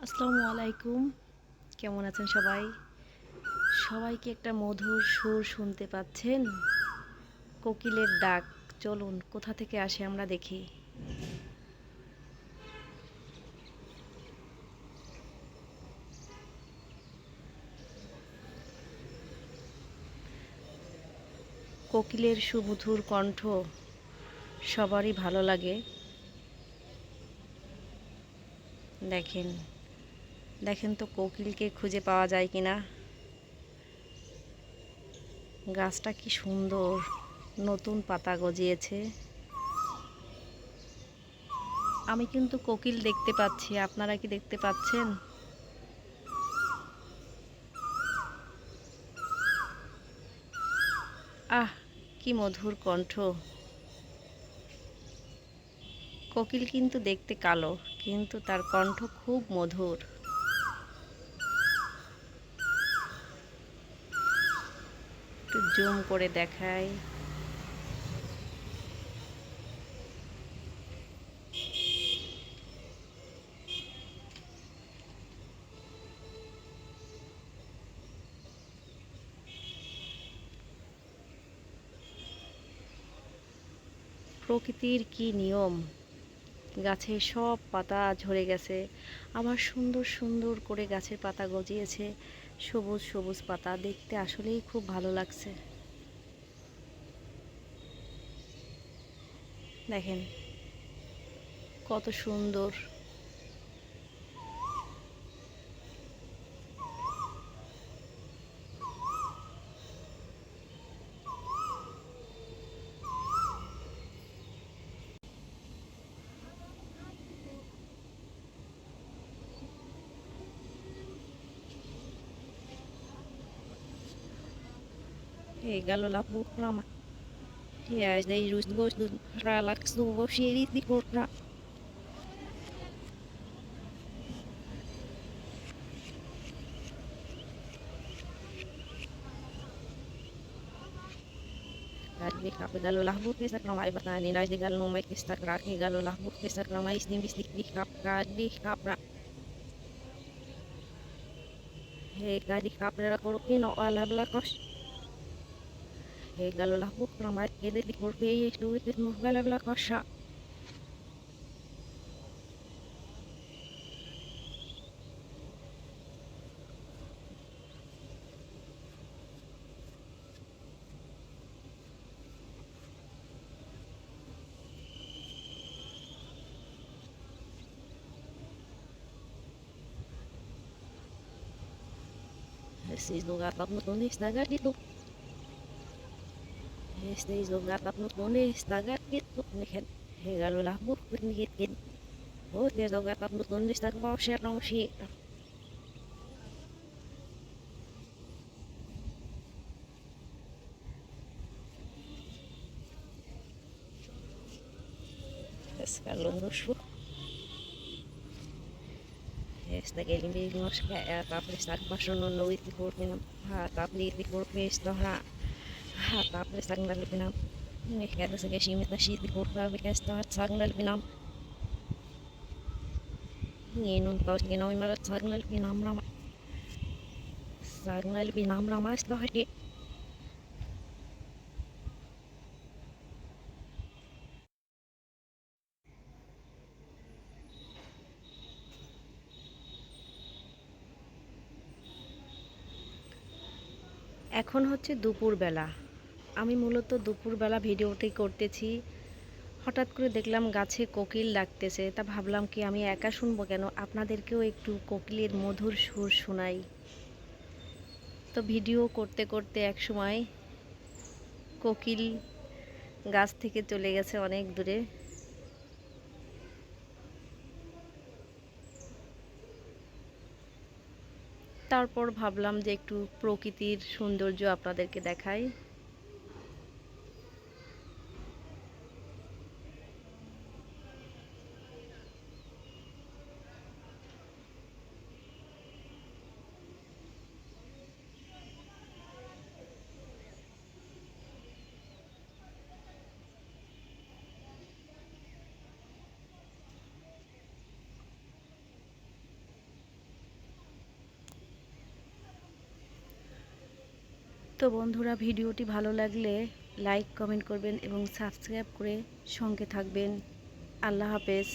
আসসালামু আলাইকুম। কেমন আছেন সবাই? সবাই কি একটা মধুর সুর শুনতে পাচ্ছেন? কোকিলের ডাক। চলুন কোথা থেকে আসে আমরা দেখি। কোকিলের সুমধুর কণ্ঠ সবারই ভালো লাগে। দেখেন, দেখেন তো কোকিলকে খুঁজে পাওয়া যায় কিনা। গাছটা কি সুন্দর, নতুন পাতা গজিয়েছে। আমি কিন্তু কোকিল দেখতে পাচ্ছি, আপনারা কি দেখতে পাচ্ছেন? আহ, কি মধুর কণ্ঠ। কোকিল কিন্তু দেখতে কালো, কিন্তু তার কণ্ঠ খুব মধুর। একটু জুম করে দেখাই। প্রকৃতির কি নিয়ম, গাছের সব পাতা ঝরে গেছে, আবার সুন্দর সুন্দর করে গাছের পাতা গজিয়েছে। সবুজ সবুজ পাতা দেখতে আসলেই খুব ভালো লাগছে। দেখেন কত সুন্দর। Hé, galola bukrama. Ja, is deze roest goos doen. Relax doen of je niet die bukra. Kali kape galola buk bisa krama ibat nani nai de galo mai kista kraki galola buk bisa krama istim bistik di kap kadi kapra. Hé, kadi kapra korukin o ala blakos. Hé, galola buk krama kede di korpe duit mu gala blakosha. Esses lugar tak nutunis dagat gitu. Esses lugar tak nutunis dagat gitu. Niket. Hé, galola buk nikit. Oh, dia lugar tak nutunis dagat mau share nong shi. Es kalau nusuk. Esta que ele nos quer tá prestar baixando no it corpinam ha tá pli it corpis to ha tá prestar na lipinam ne quer essa que chime da shit corpa que está sag na lipinam ni non to que não imara sag na lipinam rama sag na lipinam rama sto hati এখন হচ্ছে দুপুরবেলা। আমি মূলত দুপুরবেলা ভিডিওটি করতেছি। হঠাৎ করে দেখলাম গাছে কোকিল ডাকতেছে, তা ভাবলাম কি আমি একা শুনবো কেন, আপনাদেরকেও একটু কোকিলের মধুর সুর শোনাই। তো ভিডিও করতে করতে এক সময় কোকিল গাছ থেকে চলে গেছে অনেক দূরে। তারপর ভাবলাম যে একটু প্রকৃতির সৌন্দর্য আপনাদেরকে দেখাই। তো বন্ধুরা, ভিডিওটি ভালো লাগলে লাইক কমেন্ট করবেন এবং সাবস্ক্রাইব করে সঙ্গে থাকবেন। আল্লাহ হাফেজ।